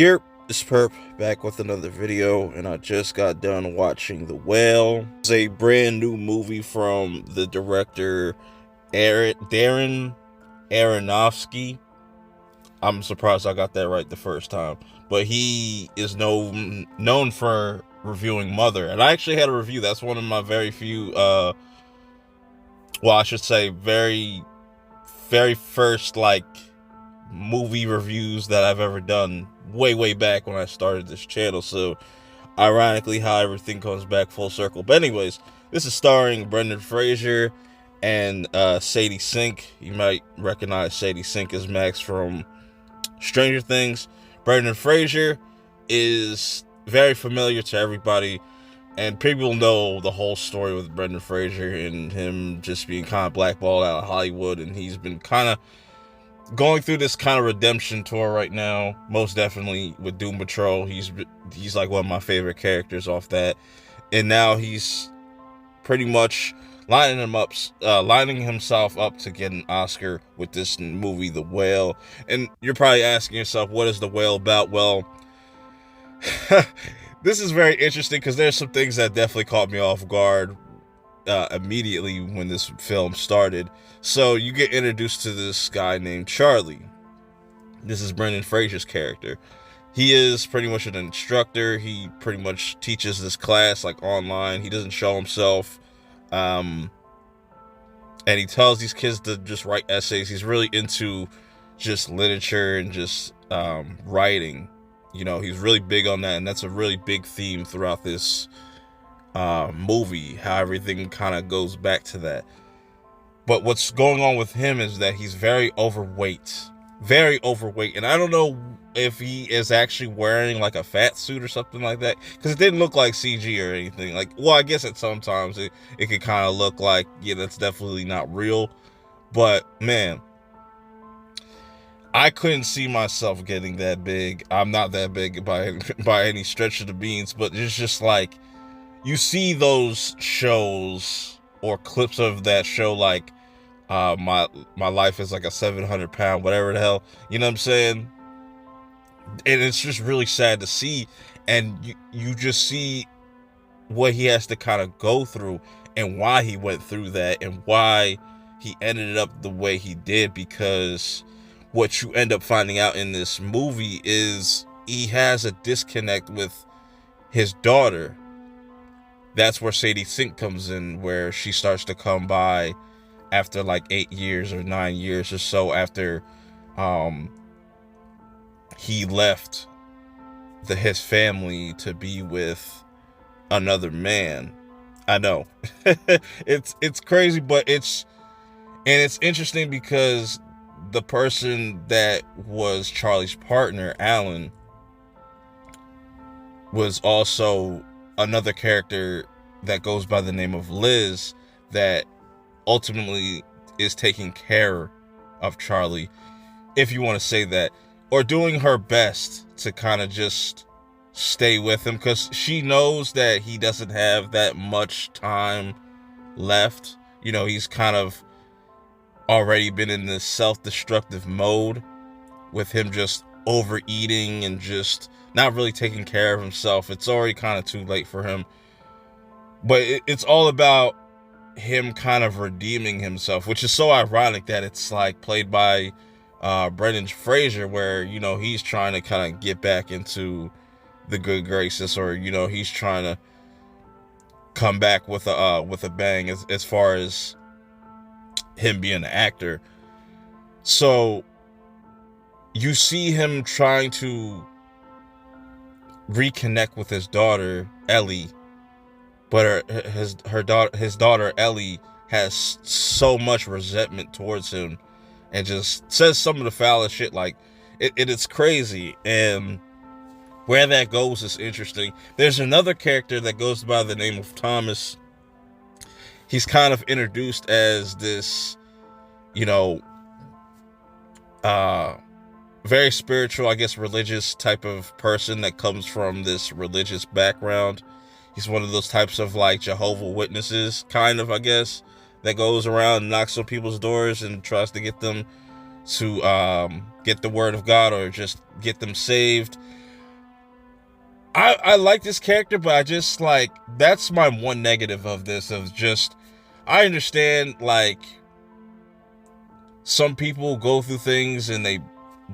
Here, this perp back with another video, and I just got done watching The Whale. It's a brand new movie from the director Darren Aronofsky. I'm surprised I got that right the first time, but he is known for reviewing Mother, and I actually had a review. That's one of my very few, I should say very first movie reviews that I've ever done, way back when I started this channel. So ironically how everything comes back full circle. But anyways, this is starring Brendan Fraser and Sadie Sink. You might recognize Sadie Sink as Max from Stranger Things. Brendan Fraser is very familiar to everybody, and people know the whole story with Brendan Fraser and him just being kind of blackballed out of Hollywood, and he's been kind of going through this kind of redemption tour right now, most definitely with Doom Patrol. He's like one of my favorite characters off that, and now he's pretty much lining himself up to get an Oscar with this movie, The Whale. And you're probably asking yourself, what is The Whale about? Well, this is very interesting because there's some things that definitely caught me off guard immediately when this film started. So you get introduced to this guy named Charlie. This is Brendan Fraser's character. He is pretty much an instructor. He pretty much teaches this class like online. He doesn't show himself. And he tells these kids to just write essays. He's really into just literature and just writing. You know, he's really big on that, and that's a really big theme throughout this movie, how everything kind of goes back to that. But what's going on with him is that he's very overweight, and I don't know if he is actually wearing like a fat suit or something like that, because it didn't look like CG or anything. Like, well, I guess at sometimes it could kind of look like, yeah, that's definitely not real. But man, I couldn't see myself getting that big. I'm not that big by any stretch of the means, but it's just like, you see those shows or clips of that show, like my life is like a 700-pound, whatever the hell, you know what I'm saying? And it's just really sad to see, and you just see what he has to kind of go through and why he went through that and why he ended up the way he did. Because what you end up finding out in this movie is he has a disconnect with his daughter. That's where Sadie Sink comes in, where she starts to come by after like 8 years or 9 years or so after he left his family to be with another man. I know. it's crazy, but it's interesting because the person that was Charlie's partner, Alan, was also another character that goes by the name of Liz, that ultimately is taking care of Charlie, if you want to say that, or doing her best to kind of just stay with him, because she knows that he doesn't have that much time left. You know, he's kind of already been in this self-destructive mode with him just overeating and just not really taking care of himself. It's already kind of too late for him, but it's all about him kind of redeeming himself, which is so ironic that it's like played by Brendan Fraser, where, you know, he's trying to kind of get back into the good graces, or, you know, he's trying to come back with a bang as far as him being an actor. So you see him trying to reconnect with his daughter Ellie, but his daughter Ellie has so much resentment towards him and just says some of the foulest shit. Like, it's crazy, and where that goes is interesting. There's another character that goes by the name of Thomas. He's kind of introduced as this, you know, very spiritual, I guess, religious type of person that comes from this religious background. He's one of those types of like Jehovah's Witnesses, kind of, I guess, that goes around and knocks on people's doors and tries to get them to get the word of God or just get them saved. I like this character, but I just like, that's my one negative of this, of just, I understand like some people go through things and they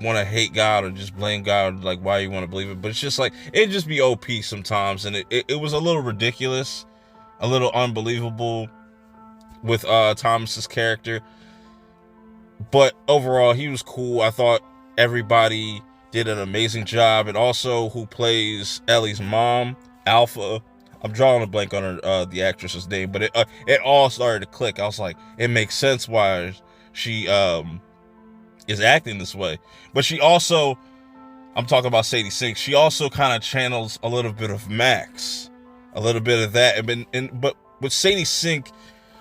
want to hate God or just blame God, like why you want to believe it, but it's just like, it just be OP sometimes, and it was a little ridiculous, a little unbelievable with Thomas's character. But overall, he was cool. I thought everybody did an amazing job. And also, who plays Ellie's mom, Alpha. I'm drawing a blank on her, the actress's name, but it all started to click. I was like, it makes sense why she is acting this way. But she also, I'm talking about Sadie Sink. She also kind of channels a little bit of Max, a little bit of that. But with Sadie Sink,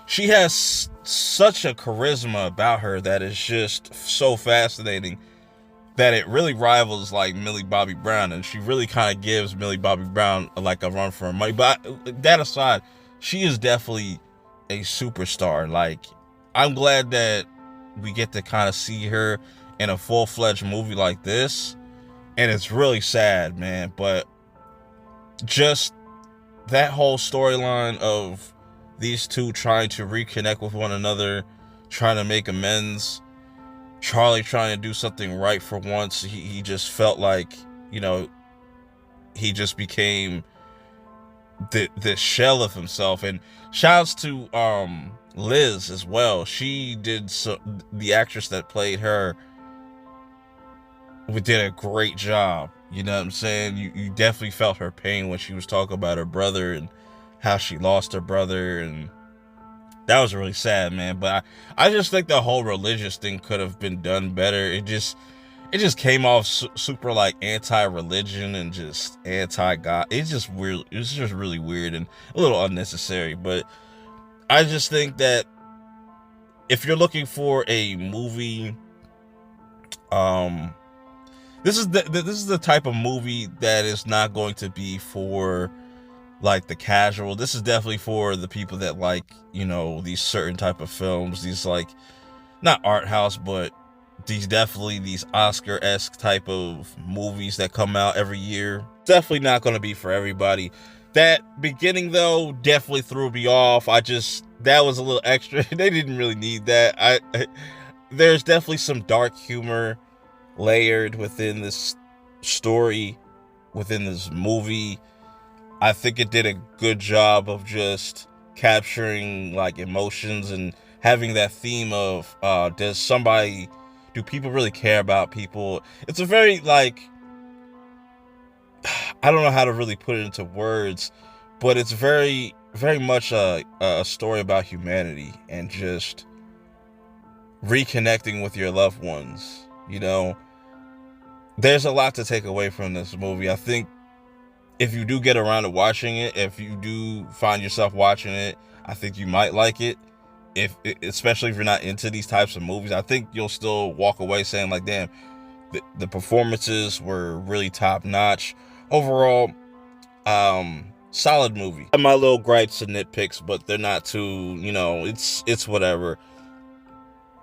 she has such a charisma about her that is just so fascinating that it really rivals like Millie Bobby Brown, and she really kind of gives Millie Bobby Brown like a run for her money. But that aside, she is definitely a superstar. Like, I'm glad that we get to kind of see her in a full-fledged movie like this, and it's really sad, man. But just that whole storyline of these two trying to reconnect with one another, trying to make amends, Charlie trying to do something right for once. He just felt like, you know, he just became the shell of himself. And shouts to Liz as well. She did, so the actress that played her did a great job. You know what I'm saying? You definitely felt her pain when she was talking about her brother and how she lost her brother, and that was really sad, man. But I just think the whole religious thing could have been done better. It just came off super like anti-religion and just anti-God. It's just weird. It's just really weird and a little unnecessary. But I just think that if you're looking for a movie, this is the type of movie that is not going to be for like the casual. This is definitely for the people that like, you know, these certain type of films, these like, not art house, but these Oscar-esque type of movies that come out every year. Definitely not going to be for everybody. That beginning though definitely threw me off. That was a little extra. They didn't really need that. There's definitely some dark humor layered within this story, within this movie. I think it did a good job of just capturing like emotions and having that theme of do people really care about people? It's a very like, I don't know how to really put it into words, but it's very, very much a story about humanity and just reconnecting with your loved ones. You know, there's a lot to take away from this movie. I think if you do get around to watching it, if you do find yourself watching it, I think you might like it. Especially if you're not into these types of movies, I think you'll still walk away saying like, damn, the performances were really top notch. Overall, solid movie. My little gripes and nitpicks, but they're not too, you know, it's whatever.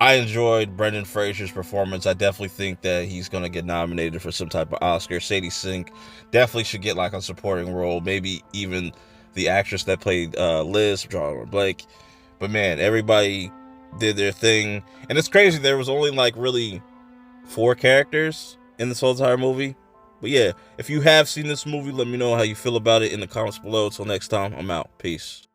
I enjoyed Brendan Fraser's performance. I definitely think that he's going to get nominated for some type of Oscar. Sadie Sink definitely should get like a supporting role. Maybe even the actress that played Liz, drawing a blank. But man, everybody did their thing. And it's crazy. There was only like really 4 characters in this whole entire movie. But yeah, if you have seen this movie, let me know how you feel about it in the comments below. Till next time, I'm out. Peace.